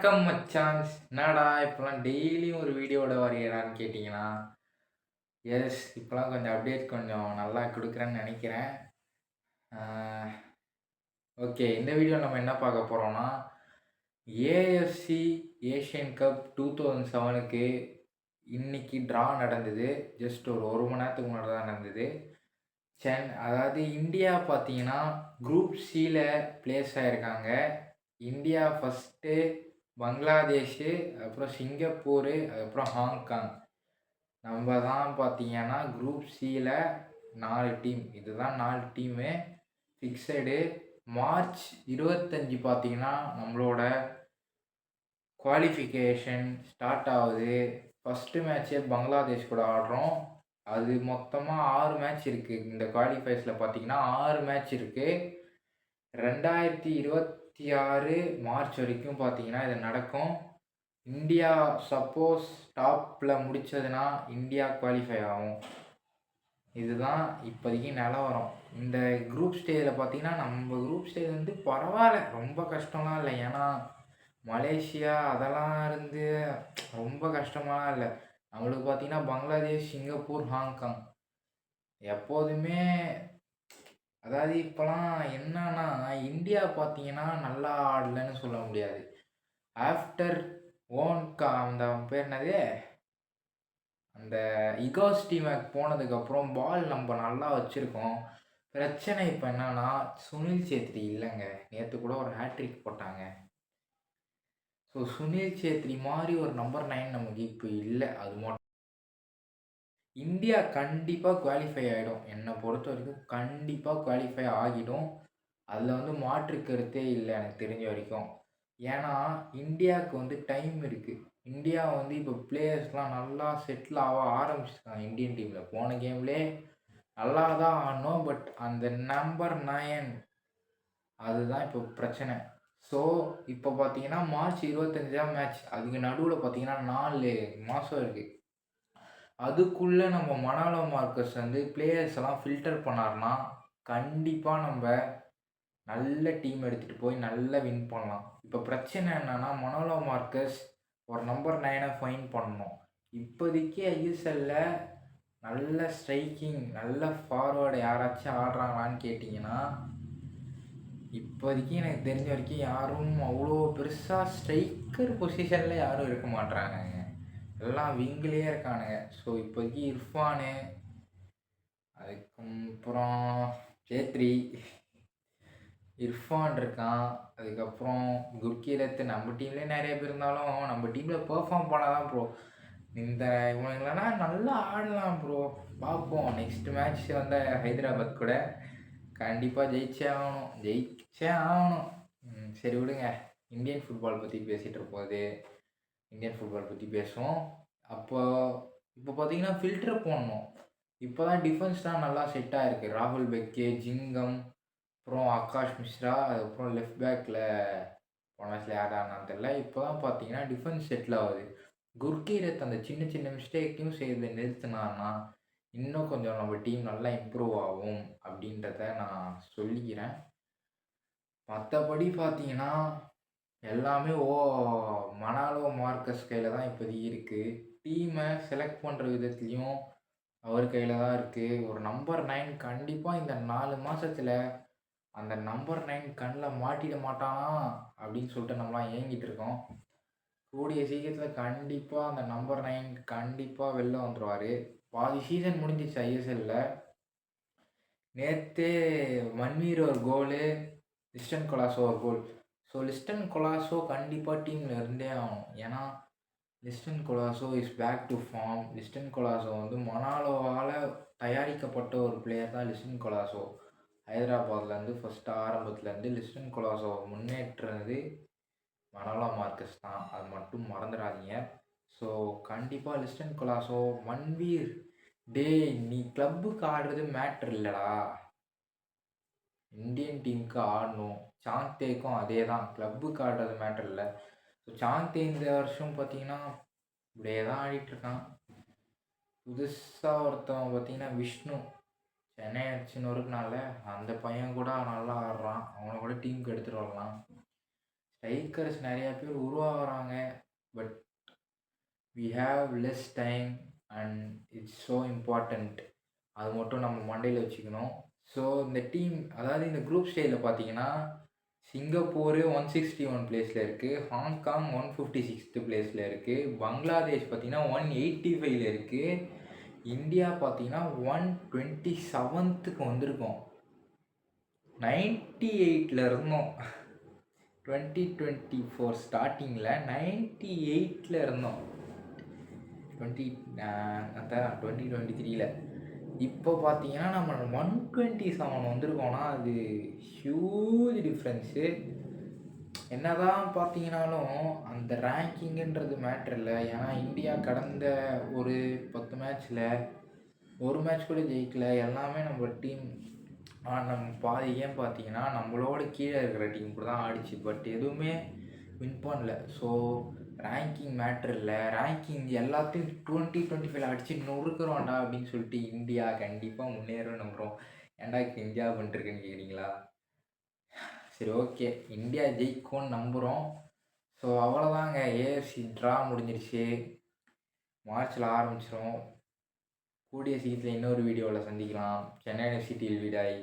வணக்கம் மச்சான்ஸ். என்னடா இப்போலாம் டெய்லியும் ஒரு வீடியோட வரையறான்னு கேட்டிங்கன்னா, இப்போலாம் கொஞ்சம் அப்டேட் கொஞ்சம் நல்லா குடுக்குறேன்னு நெனைக்கிறேன். ஆ ஓகே. இந்த வீடியோல நம்ம என்ன பார்க்க போறோம்னா, ஏஎஃப்சி ஏசியன் கப் 2007க்கு இன்னைக்கு ட்ரா நடந்தது. ஜஸ்ட் ஒரு 1 மணி நேரத்துக்கு முன்னாடி தான் நடந்தது. அதாவது இந்தியா பார்த்தீங்கன்னா, குரூப் சில பிளேஸ் ஆயிருக்காங்க. இந்தியா ஃபர்ஸ்ட்டு, பங்களாதேஷு, அப்புறம் சிங்கப்பூரு, அதுக்கப்புறம் ஹாங்காங். நம்ம தான் பார்த்தீங்கன்னா, குரூப் சில 4 டீம். இதுதான் 4 டீமு ஃபிக்ஸடு. மார்ச் 25 பார்த்தீங்கன்னா, நம்மளோட குவாலிஃபிகேஷன் ஸ்டார்ட் ஆவுது. ஃபர்ஸ்ட்டு மேட்ச்சே பங்களாதேஷ் கூட ஆடுறோம். அது மொத்தமா 6 மேட்ச் இருக்கு. இந்த குவாலிஃபயர்ஸ்ல பார்த்தீங்கன்னா 6 மேட்ச் இருக்கு. 2026 மார்ச் வரைக்கும் பார்த்தீங்கன்னா, இது நடக்கும். இந்தியா சப்போஸ் டாப்ல முடிச்சதுன்னா, இந்தியா குவாலிஃபை ஆகும். இதுதான் இப்போதைக்கு நிலவரம். இந்த குரூப் ஸ்டேஜ்ல பார்த்தீங்கன்னா, நம்ம குரூப் ஸ்டேஜ் வந்து பரவால்ல. ரொம்ப கஷ்டம்லாம் இல்ல. ஏன்னா, மலேசியா அதெல்லாம் இருந்து ரொம்ப கஷ்டமாலாம் இல்ல. நம்மளுக்கு பார்த்தீங்கன்னா, பங்களாதேஷ், சிங்கப்பூர், ஹாங்காங் எப்போதுமே அதாவது இப்போலாம் என்னன்னா, இந்தியா பார்த்தீங்கன்னா, நல்லா ஆடலன்னு சொல்ல முடியாது. ஆஃப்டர் அந்த பேர் என்னது? அந்த இகாஸ் டீமுக்கு போனதுக்கப்புறம் பால் நம்ம நல்லா வச்சிருக்கோம். பிரச்சனை இப்ப என்னன்னா, சுனில் சேத்ரி இல்லங்க. நேத்து கூட ஒரு ஹேட்ரிக் போட்டாங்க. சுனில் சேத்ரி மாரி ஒரு நம்பர் 9 நமக்கு இப்ப இல்ல. அது இந்தியா கண்டிப்பா குவாலிஃபை ஆயிடும். என்ன பொறுத்தவரைக்கும் கண்டிப்பா குவாலிஃபை ஆகிடும். அதுல வந்து மாற்று கருத்தே இல்ல எனக்கு தெரிஞ்ச வரைக்கும். ஏன்னா, இந்தியாவுக்கு வந்து டைம் இருக்கு. இந்தியா வந்து இப்போ பிளேயர்ஸ்லாம் நல்லா செட்டில் ஆக ஆரம்பிச்சுருக்காங்க இந்தியன் டீம்ல. போன கேம்லயே நல்லா தான் ஆடுனோம். பட் அந்த நம்பர் 9 அதுதான் இப்போ பிரச்சனை. ஸோ, இப்போ பார்த்தீங்கன்னா, மார்ச் 25ஆம் மேட்ச். அதுக்கு நடுவுல பார்த்தீங்கன்னா, 4 மாசம் இருக்கு. அதுக்குள்ள நம்ம மனாலோ மார்க்கஸ் வந்து பிளேயர்ஸ் எல்லாம் ஃபில்டர் பண்ணாருன்னா, கண்டிப்பா நம்ப நல்ல டீம் எடுத்துட்டு போய் நல்லா வின் பண்ணலாம். இப்ப பிரச்சனை என்னன்னா, மனோலோ மார்க்கஸ் ஒரு நம்பர் 9 ஃபைன் பண்ணணும். இப்போதைக்கு ஐஎஸ்எல்ல நல்ல ஸ்ட்ரைக்கிங், நல்ல ஃபார்வர்ட் யாராச்சும் ஆடுறாங்களான்னு கேட்டீங்கன்னா, இப்போதைக்கு எனக்கு தெரிஞ்ச வரைக்கும் யாரும் அவ்வளோ பெருசா ஸ்ட்ரைக்கர் பொசிஷன்ல யாரும் இருக்க மாட்றாங்கங்க. எல்லாம் விங்லயே இருக்கானுங்க. ஸோ இப்போதைக்கு இர்ஃபானு, அதுக்கப்புறம் சேத்ரி, இர்ஃபான் இருக்கான். அதுக்கப்புறம் குர்கீரத் நம்ம டீம்லயே நெறைய பேர் இருந்தாலும், நம்ம டீம்ல பெர்ஃபார்ம் பண்ணா தான் ப்ரோ. இவனுங்களலாம் நல்லா ஆடலாம் ப்ரோ. பார்ப்போம். நெக்ஸ்ட் மேட்ச் வந்த ஹைதராபாத் கூட கண்டிப்பா ஜெயிச்சே ஆகணும். ஜெயிச்சே ஆகணும். சரி விடுங்க. இந்தியன் ஃபுட்பால் பத்தி பேசிட்டு இருக்கும்போது, இந்தியன் ஃபுட்பால் பத்தி பேசுவோம். அப்போ இப்போ பார்த்தீங்கன்னா ஃபில்டர் போடணும். இப்போ தான் டிஃபென்ஸ்லாம் நல்லா செட் ஆயிருக்கு. ராகுல் பெக்கே, ஜிங்கம், அப்புறம் ஆகாஷ் மிஸ்ரா, அதுக்கப்புறம் லெஃப்ட் பேக்ல போன மேட்ச்ல யார் ஆடுனான்னு தெரியல. இப்போ தான் பார்த்தீங்கன்னா டிஃபென்ஸ் செட்டில் ஆகுது. குர்கீரத் அந்த சின்ன சின்ன மிஸ்டேக்கையும் செய்றத நிறுத்துனான்னா, இன்னும் கொஞ்சம் நம்ம டீம் நல்லா இம்ப்ரூவ் ஆகும் அப்படின்றத நான் சொல்லிக்கிறேன். மத்தபடி பார்த்தீங்கன்னா, எல்லாமே மனாலோ மார்க்கஸ் கையில தான் இப்போதைக்கு இருக்கு. டீம செலக்ட் பண்ற விதத்திலயும் அவர் கையில தான் இருக்கு. ஒரு நம்பர் 9 கண்டிப்பா இந்த 4 மாசத்துல அந்த நம்பர் 9 கண்ல மாட்டிட மாட்டானா? அப்படின்னு சொல்லிட்டு நம்மலாம் ஏங்கிட்டு இருக்கோம். கூடிய சீக்கிரத்துல கண்டிப்பா அந்த நம்பர் 9 கண்டிப்பா வெளில வந்துருவாரு. பாதி சீசன் முடிஞ்சிச்சு ஐஎஸ்எல்ல. நேத்தே மன்வீர் ஒரு கோலு, லிஸ்டன் கொலாசோ ஒரு கோல். லிஸ்டன் கொலாசோ கண்டிப்பா டீம்ல இருந்தே ஆகணும். ஏன்னா, Liston Colaco is back to form. Liston Colaco வந்து மொனாலோவால தயாரிக்கப்பட்ட ஒரு பிளேயர் தான் லிஸ்டன் கொலாசோ. ஹைதராபாத்லேருந்து ஃபர்ஸ்ட்டு ஆரம்பத்துலேருந்து லிஸ்டன் கொலாசோவ முன்னேற்றுனது மனோலோ மார்க்கஸ் தான். அது மட்டும் மறந்துடாதீங்க. ஸோ கண்டிப்பா லிஸ்டன் கொலாசோ, மன்வீர், டேய் நீ கிளப்புக்கு ஆடுறது மேட்டர் இல்லடா. இந்தியன் டீமுக்கு ஆடணும். சாங்தேக்கும் அதே தான். கிளப்புக்கு ஆடுறது மேட்டர் இல்ல. சாங்தே இந்த வருஷம் பார்த்தீங்கன்னா, இப்படியே தான் ஆடிட்டுருக்கான். புதுசா ஒருத்தவன் பார்த்தீங்கன்னா, விஷ்ணு. சென்னை எஃப்சின்னு இருக்கனால, அந்த பையன் கூட நல்லா ஆடுறான். அவன கூட டீமுக்கு எடுத்துட்டு வரலாம். ஸ்ட்ரைக்கர்ஸ் நிறையா பேர் உருவாகுறாங்க. But we have less time and it's so important. அது மட்டும் நம்ம மண்டையில் வச்சுக்கணும். ஸோ இந்த டீம், அதாவது இந்த குரூப் ஸ்டேஜில் பார்த்தீங்கன்னா சிங்கப்பூர் 161 பிளேஸில் இருக்குது, ஹாங்காங் 156th பிளேஸில் இருக்குது, பங்களாதேஷ் பார்த்தீங்கன்னா 185ல் இருக்குது, இந்தியா பார்த்தீங்கன்னா 127க்கு வந்திருக்கோம். 98ல் இருந்தோம். 2024 ஸ்டார்டிங்கில் 98ல் இருந்தோம். 2023ல். இப்போ பார்த்தீங்கன்னா நம்ம 127 வந்திருக்கோம்னா அது ஹியூஜ் டிஃப்ரென்ஸு. என்னதான் பார்த்தீங்கன்னாலும் அந்த ரேங்கிங்குன்றது மேட்ரு இல்லை. ஏன்னா இந்தியா கடந்த ஒரு 10 மேட்ச்சில் ஒரு மேட்ச் கூட ஜெயிக்கல. எல்லாமே நம்ம டீம் நம்ம பாதி கேம் பார்த்தீங்கன்னா நம்மளோட கீழே இருக்கிற டீம் கூட தான் ஆடிச்சு. பட் எதுவுமே வின் பண்ணல. ஸோ ரேங்கிங் மேட்ரு இல்லை. ரேங்கிங் எல்லாத்தையும் 2025 அடித்து நொறுக்குறோம்டா அப்படின்னு சொல்லிட்டு இந்தியா கண்டிப்பாக முன்னேறும் நம்புகிறோம். ஏன்டா இந்தியா பண்ணிட்டுருக்குன்னு கேட்குறீங்களா? சரி, ஓகே, இந்தியா ஜெயிக்கும்னு நம்புகிறோம். ஸோ அவ்வளோதாங்க. ஏஎஃப்சி ட்ரா முடிஞ்சிருச்சு. மார்ச்சில் ஆரம்பிச்சிடும். கூடிய சீக்கிரத்தில் இன்னொரு வீடியோவில் சந்திக்கலாம். சென்னை எஃப்சி டில் விடாய்.